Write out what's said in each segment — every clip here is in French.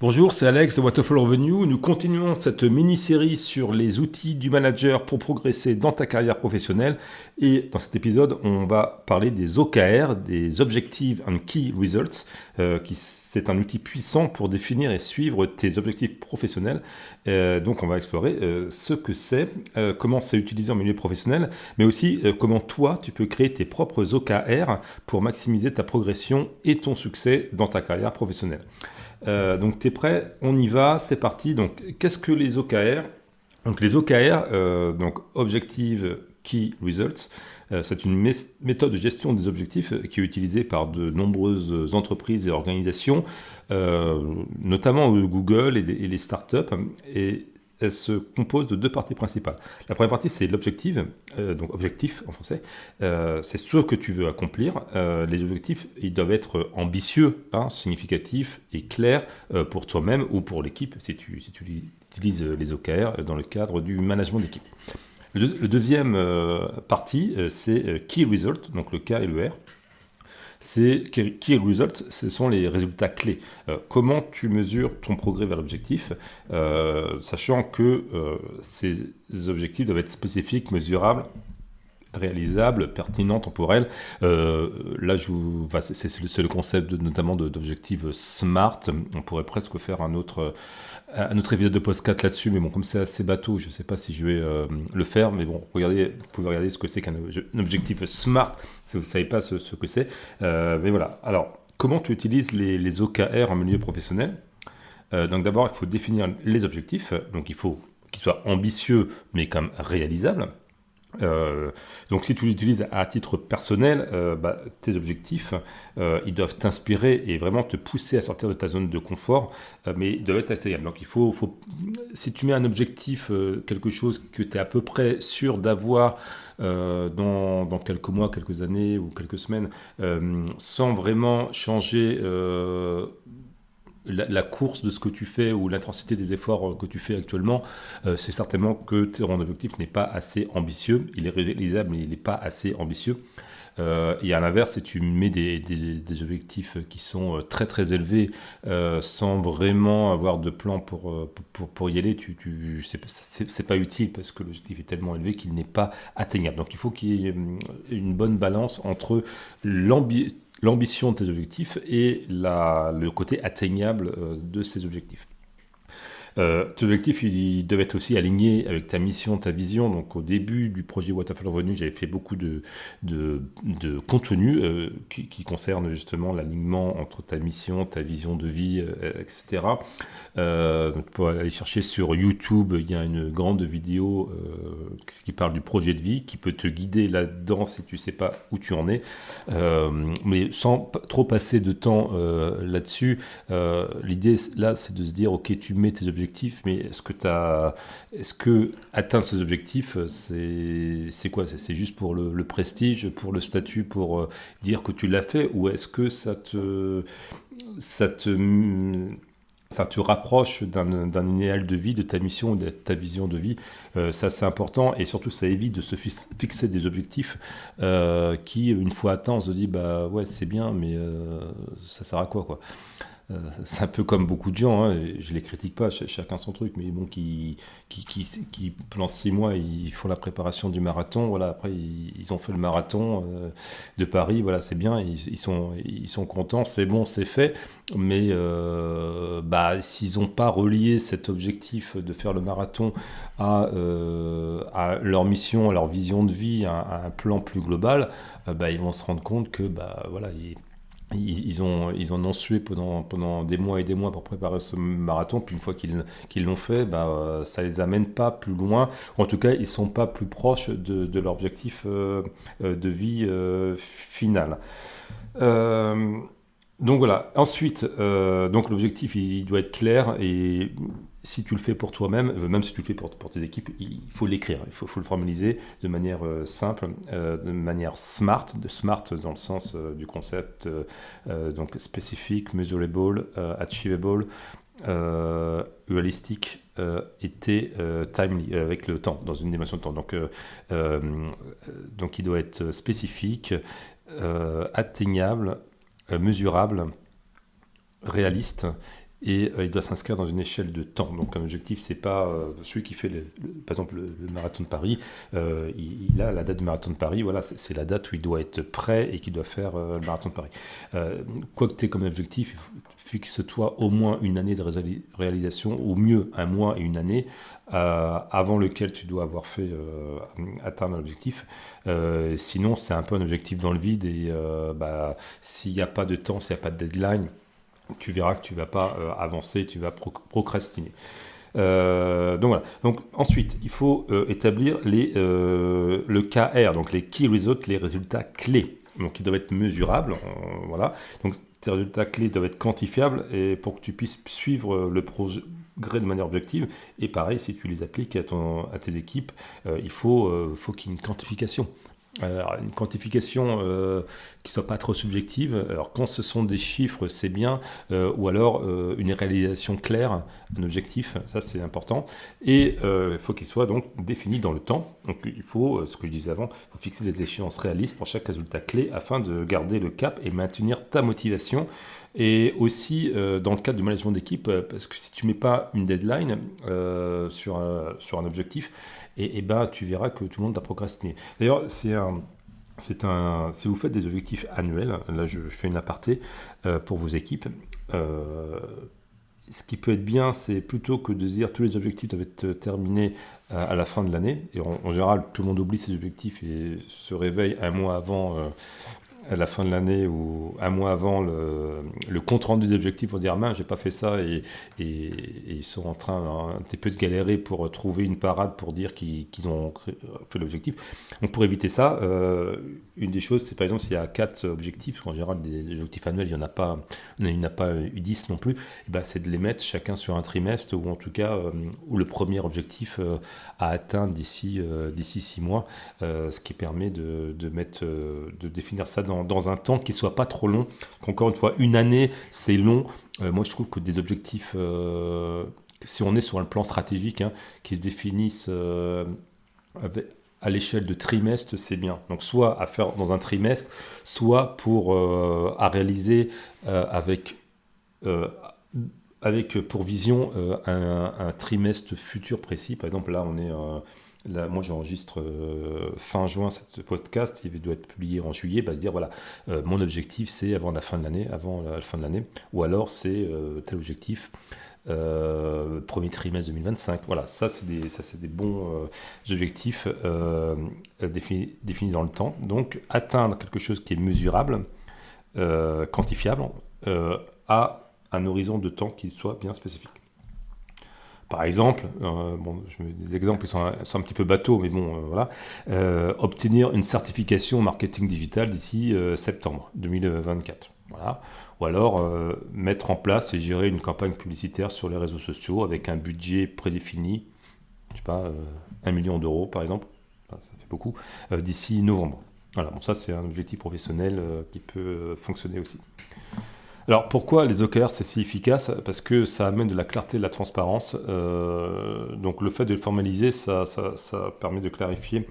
Bonjour, c'est Alex de Waterfall Revenue. Nous continuons cette mini-série sur les outils du manager pour progresser dans ta carrière professionnelle. Et dans cet épisode, on va parler des OKR, des Objective and Key Results. C'est un outil puissant pour définir et suivre tes objectifs professionnels. Donc on va explorer ce que c'est, comment c'est utilisé en milieu professionnel, mais aussi comment toi, tu peux créer tes propres OKR pour maximiser ta progression et ton succès dans ta carrière professionnelle. Donc tu es prêt, on y va, c'est parti. Donc qu'est-ce que les OKR? Donc les OKR, donc Objective Key Results, c'est une méthode de gestion des objectifs qui est utilisée par de nombreuses entreprises et organisations, notamment Google et les startups. Et elle se compose de deux parties principales. La première partie, c'est l'objectif, donc objectif en français. C'est ce que tu veux accomplir. Les objectifs, ils doivent être ambitieux, significatifs et clairs pour toi-même ou pour l'équipe, si tu utilises les OKR dans le cadre du management d'équipe. Le deuxième partie, c'est Key Result, donc le K et le R. C'est Key Results, ce sont les résultats clés. Comment tu mesures ton progrès vers l'objectif, sachant que ces objectifs doivent être spécifiques, mesurables, réalisables, pertinents, temporels. Là, c'est le concept notamment d'objectifs SMART. On pourrait presque faire un autre épisode de podcast là-dessus, mais bon, comme c'est assez bateau, je ne sais pas si je vais le faire, mais bon, vous pouvez regarder ce que c'est qu'un objectif SMART, si vous ne savez pas ce que c'est. Mais voilà, alors, comment tu utilises les OKR en milieu professionnel? Donc d'abord, il faut définir les objectifs, donc il faut qu'ils soient ambitieux, mais quand même réalisables. Donc si tu l'utilises à titre personnel, tes objectifs, ils doivent t'inspirer et vraiment te pousser à sortir de ta zone de confort, mais ils doivent être atteignables. Donc si tu mets un objectif, quelque chose que tu es à peu près sûr d'avoir dans quelques mois, quelques années ou quelques semaines, sans vraiment changer la course de ce que tu fais ou l'intensité des efforts que tu fais actuellement, c'est certainement que ton objectif n'est pas assez ambitieux. Il est réalisable, mais il n'est pas assez ambitieux. Et à l'inverse, si tu mets des objectifs qui sont très très élevés, sans vraiment avoir de plan pour y aller, c'est pas utile parce que l'objectif est tellement élevé qu'il n'est pas atteignable. Donc il faut qu'il y ait une bonne balance entre l'ambition de tes objectifs et le côté atteignable de ces objectifs. Tes objectifs, ils doivent être aussi alignés avec ta mission, ta vision. Donc au début du projet Waterfall Revenue, j'avais fait beaucoup de contenu qui concerne justement l'alignement entre ta mission, ta vision de vie, etc. Donc pour aller chercher sur YouTube, il y a une grande vidéo qui parle du projet de vie, qui peut te guider là-dedans si tu ne sais pas où tu en es. Mais sans trop passer de temps là-dessus, l'idée là, c'est de se dire, ok, tu mets tes objectifs, mais est-ce que atteindre ces objectifs, c'est quoi? C'est juste pour le prestige, pour le statut, pour dire que tu l'as fait, ou est-ce que ça te rapproche d'un idéal de vie, de ta mission, de ta vision de vie? Ça, c'est important, et surtout, ça évite de se fixer des objectifs qui, une fois atteints, on se dit, bah ouais, c'est bien, mais ça sert à quoi? C'est un peu comme beaucoup de gens, je les critique pas, chacun son truc, mais bon, qui pendant 6 mois, ils font la préparation du marathon, voilà, après ils ont fait le marathon de Paris, voilà, c'est bien, ils sont contents, c'est bon, c'est fait, mais s'ils n'ont pas relié cet objectif de faire le marathon à leur mission, à leur vision de vie, à un plan plus global, ils vont se rendre compte que voilà, ils en ont sué pendant des mois et des mois pour préparer ce marathon, puis une fois qu'ils l'ont fait, ça les amène pas plus loin, ou en tout cas ils sont pas plus proches de leur objectif de vie final. Donc voilà, ensuite, donc l'objectif il doit être clair, et si tu le fais pour toi-même, même si tu le fais pour tes équipes, il faut l'écrire, il faut le formaliser de manière simple, de manière smart dans le sens du concept, donc spécifique, measurable, achievable, réalistique, timely, avec le temps, dans une dimension de temps. Donc il doit être spécifique, atteignable, mesurable, réaliste et il doit s'inscrire dans une échelle de temps. Donc un objectif, c'est pas celui qui fait par exemple le marathon de Paris, il a la date du marathon de Paris, voilà, c'est la date où il doit être prêt et qu'il doit faire le marathon de Paris. Quoi que tu aies comme objectif, fixe-toi au moins une année de réalisation, au mieux un mois et une année, avant lequel tu dois avoir fait atteindre l'objectif. Sinon, c'est un peu un objectif dans le vide et s'il n'y a pas de temps, s'il n'y a pas de deadline, tu verras que tu ne vas pas avancer, tu vas procrastiner. Donc voilà. Donc ensuite, il faut établir le KR, donc les Key Results, les résultats clés. Donc ils doivent être mesurables, voilà. Donc tes résultats clés doivent être quantifiables et pour que tu puisses suivre le progrès de manière objective. Et pareil, si tu les appliques à tes équipes, il faut qu'il y ait une quantification. Une quantification qui ne soit pas trop subjective. Alors quand ce sont des chiffres, c'est bien, ou alors une réalisation claire, un objectif, ça c'est important. Et il faut qu'il soit donc défini dans le temps. Donc il faut, ce que je disais avant, il faut fixer des échéances réalistes pour chaque résultat clé afin de garder le cap et maintenir ta motivation. Et aussi dans le cadre du management d'équipe, parce que si tu ne mets pas une deadline sur un objectif, et ben tu verras que tout le monde va procrastiner. D'ailleurs, si vous faites des objectifs annuels, là je fais une aparté pour vos équipes, ce qui peut être bien, c'est plutôt que de dire tous les objectifs doivent être terminés à la fin de l'année. Et en général, tout le monde oublie ses objectifs et se réveille un mois avant à la fin de l'année ou un mois avant le compte rendu des objectifs pour dire mince, j'ai pas fait ça et ils sont en train un petit peu de galérer pour trouver une parade pour dire qu'ils ont fait l'objectif. Donc pour éviter ça, une des choses, c'est par exemple s'il y a 4 objectifs, parce qu'en général des objectifs annuels, il n'y en a pas eu 10 non plus, et ben, c'est de les mettre chacun sur un trimestre ou en tout cas où le premier objectif à atteindre d'ici 6 mois, ce qui permet de définir ça dans un temps qui ne soit pas trop long. Encore une fois, une année, c'est long. Moi, je trouve que des objectifs, si on est sur un plan stratégique, qui se définissent à l'échelle de trimestre, c'est bien. Donc, soit à faire dans un trimestre, soit à réaliser avec pour vision un trimestre futur précis. Par exemple, là, là, moi, j'enregistre fin juin ce podcast, il doit être publié en juillet. Se dire, voilà, mon objectif, c'est avant la fin de l'année, ou alors c'est tel objectif, premier trimestre 2025. Voilà, ça, c'est des bons objectifs définis dans le temps. Donc, atteindre quelque chose qui est mesurable, quantifiable, à un horizon de temps qui soit bien spécifique. Par exemple, je mets des exemples qui sont un petit peu bateaux, mais bon, voilà, obtenir une certification marketing digital d'ici septembre 2024. Voilà. Ou alors mettre en place et gérer une campagne publicitaire sur les réseaux sociaux avec un budget prédéfini, je sais pas, 1 million d'euros par exemple, ça fait beaucoup, d'ici novembre. Voilà, bon, ça c'est un objectif professionnel qui peut fonctionner aussi. Alors pourquoi les OKR c'est si efficace? Parce que ça amène de la clarté et de la transparence. Donc le fait de le formaliser, ça permet de clarifier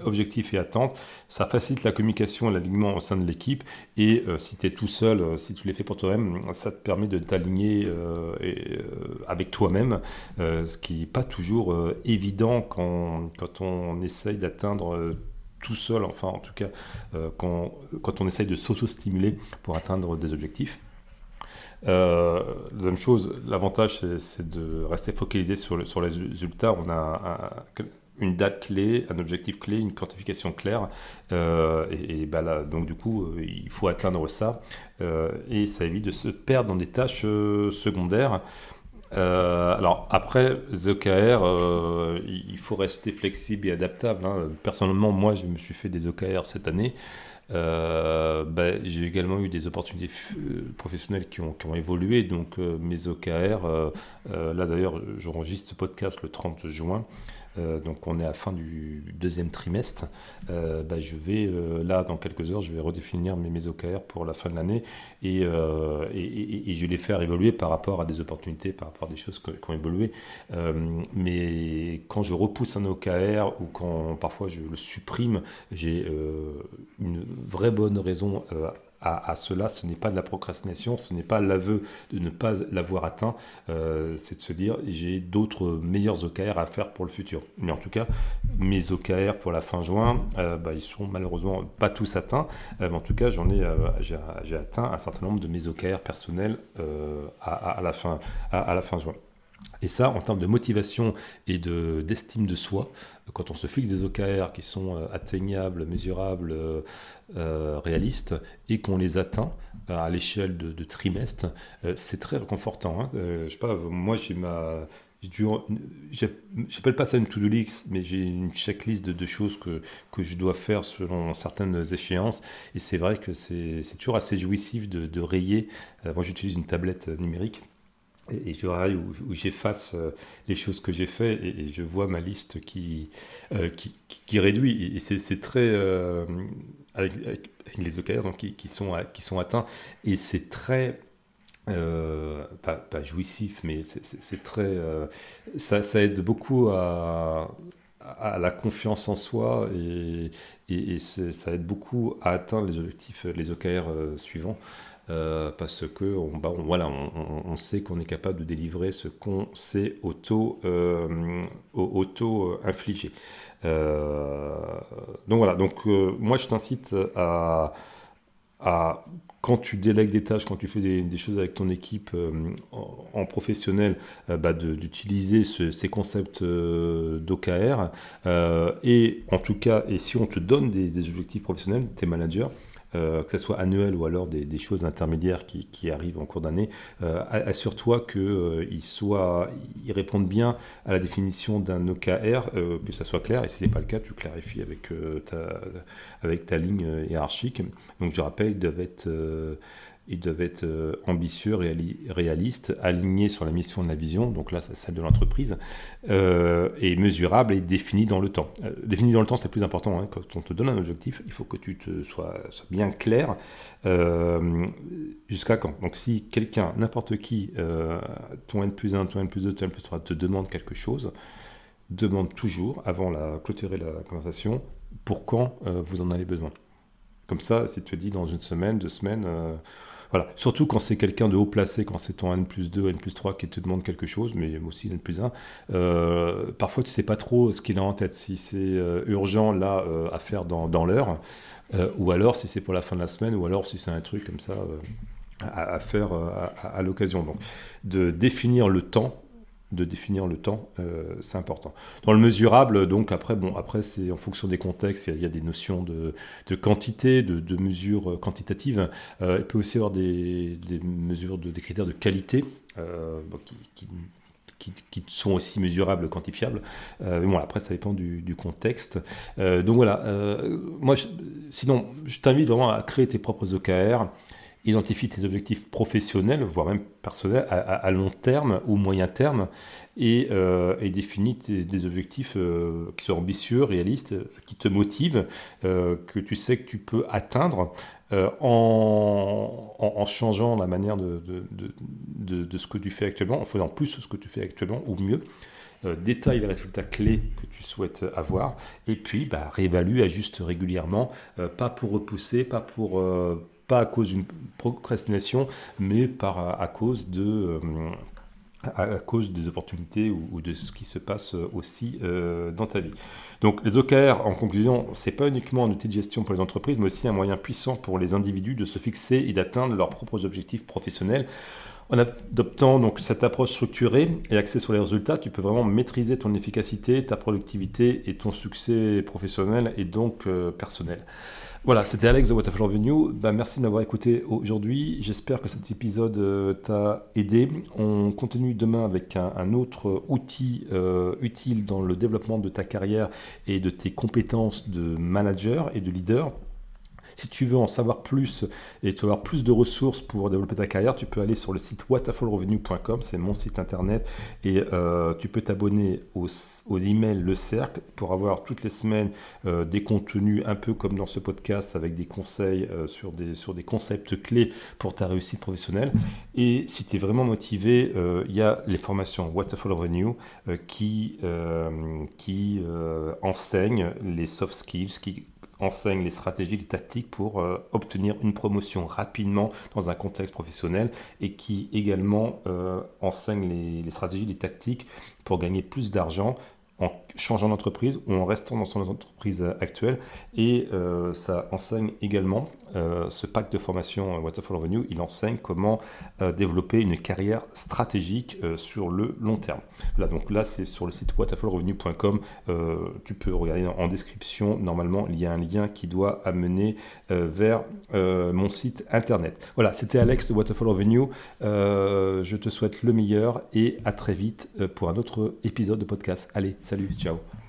objectifs et attentes. Ça facilite la communication et l'alignement au sein de l'équipe. Et si tu es tout seul, si tu les fais pour toi-même, ça te permet de t'aligner avec toi-même, ce qui n'est pas toujours évident quand on essaye d'atteindre tout seul, enfin en tout cas quand on essaye de s'auto-stimuler pour atteindre des objectifs. Deuxième chose, l'avantage c'est de rester focalisé sur les résultats. On a une date clé, un objectif clé, une quantification claire, là, donc du coup il faut atteindre ça et ça évite de se perdre dans des tâches secondaires. Alors après, les OKR, il faut rester flexible et adaptable. Personnellement, moi, je me suis fait des OKR cette année. J'ai également eu des opportunités professionnelles qui ont évolué. Donc mes OKR, là d'ailleurs, j'enregistre ce podcast le 30 juin. Donc on est à la fin du deuxième trimestre. Je vais là dans quelques heures, je vais redéfinir mes OKR pour la fin de l'année et je vais les faire évoluer par rapport à des opportunités, par rapport à des choses qui ont évolué. Mais quand je repousse un OKR ou quand parfois je le supprime, j'ai une vraie bonne raison à cela, ce n'est pas de la procrastination, ce n'est pas l'aveu de ne pas l'avoir atteint, c'est de se dire j'ai d'autres meilleurs OKR à faire pour le futur. Mais en tout cas, mes OKR pour la fin juin, ils sont malheureusement pas tous atteints, mais en tout cas j'ai atteint un certain nombre de mes OKR personnels à la fin juin. Et ça, en termes de motivation et d'estime de soi, quand on se fixe des OKR qui sont atteignables, mesurables, réalistes, et qu'on les atteint à l'échelle de trimestre, c'est très réconfortant. Hein. Je sais pas, moi j'appelle pas ça une to-do list, mais j'ai une checklist de choses que je dois faire selon certaines échéances. Et c'est vrai que c'est toujours assez jouissif de rayer. Moi, j'utilise une tablette numérique. Et je raille où j'efface les choses que j'ai fait et je vois ma liste qui réduit. Et c'est très. Avec les OKR donc, qui sont atteints. Et c'est très. Pas jouissif, mais c'est très. Ça aide beaucoup à la confiance en soi et ça aide beaucoup à atteindre les objectifs, les OKR suivants. Parce que on sait qu'on est capable de délivrer ce qu'on s'est auto-infligé. Donc voilà, moi je t'incite à quand tu délègues des tâches, quand tu fais des choses avec ton équipe en professionnel, d'utiliser ces concepts d'OKR. Et en tout cas, et si on te donne des objectifs professionnels, tes managers, que ce soit annuel ou alors des choses intermédiaires qui arrivent en cours d'année, assure-toi qu'ils répondent bien à la définition d'un OKR, que ça soit clair, et si ce n'est pas le cas, tu clarifies avec ta ligne hiérarchique. Donc je rappelle, ils doivent être ambitieux, réalistes, alignés sur la mission de la vision, donc là c'est celle de l'entreprise, et mesurables et définis dans le temps. Définis dans le temps, c'est le plus important. Hein. Quand on te donne un objectif, il faut que tu sois bien clair jusqu'à quand. Donc si quelqu'un, n'importe qui, ton N+1, ton N+2, ton N+3 te demande quelque chose, demande toujours, avant clôturer la conversation, pour quand vous en avez besoin. Comme ça, si tu te dis dans une semaine, 2 semaines... Voilà. Surtout quand c'est quelqu'un de haut placé, quand c'est ton N+2, N+3 qui te demande quelque chose, mais aussi N+1, parfois tu ne sais pas trop ce qu'il a en tête, si c'est urgent là à faire dans l'heure, ou alors si c'est pour la fin de la semaine, ou alors si c'est un truc comme ça à faire à l'occasion. Donc de définir le temps, c'est important. Dans le mesurable, donc après c'est en fonction des contextes, il y a des notions de quantité, de mesures quantitatives. Il peut aussi y avoir des mesures, des critères de qualité qui sont aussi mesurables, quantifiables. Mais bon, après, ça dépend du contexte. Donc voilà, sinon, je t'invite vraiment à créer tes propres OKR. Identifie tes objectifs professionnels, voire même personnels, à long terme ou moyen terme, et définis des objectifs qui sont ambitieux, réalistes, qui te motivent, que tu sais que tu peux atteindre en changeant la manière de ce que tu fais actuellement, en faisant plus ce que tu fais actuellement, ou mieux. Détaille les résultats clés que tu souhaites avoir, et puis réévalue, ajuste régulièrement, pas pour repousser, pas à cause d'une procrastination, mais à cause des opportunités ou de ce qui se passe aussi dans ta vie. Donc les OKR, en conclusion, c'est pas uniquement un outil de gestion pour les entreprises, mais aussi un moyen puissant pour les individus de se fixer et d'atteindre leurs propres objectifs professionnels. En adoptant donc cette approche structurée et axée sur les résultats, tu peux vraiment maîtriser ton efficacité, ta productivité et ton succès professionnel et donc personnel. Voilà, c'était Alex de Waterfall Revenue. Merci de m'avoir écouté aujourd'hui. J'espère que cet épisode t'a aidé. On continue demain avec un autre outil utile dans le développement de ta carrière et de tes compétences de manager et de leader. Si tu veux en savoir plus et tu veux avoir plus de ressources pour développer ta carrière, tu peux aller sur le site waterfallrevenue.com, c'est mon site internet, et tu peux t'abonner aux emails Le Cercle pour avoir toutes les semaines des contenus un peu comme dans ce podcast avec des conseils sur des concepts clés pour ta réussite professionnelle. Et si tu es vraiment motivé, il y a les formations Waterfall Revenue qui enseignent les soft skills, qui enseigne les stratégies, les tactiques pour obtenir une promotion rapidement dans un contexte professionnel et qui également enseigne les stratégies, les tactiques pour gagner plus d'argent en changeant d'entreprise ou en restant dans son entreprise actuelle. Et ça enseigne également, ce pack de formation Waterfall Revenue, il enseigne comment développer une carrière stratégique sur le long terme. Voilà, donc là c'est sur le site waterfallrevenue.com, tu peux regarder en description, normalement il y a un lien qui doit amener vers mon site internet. Voilà, c'était Alex de Waterfall Revenue, je te souhaite le meilleur et à très vite pour un autre épisode de podcast. Allez, salut, ciao.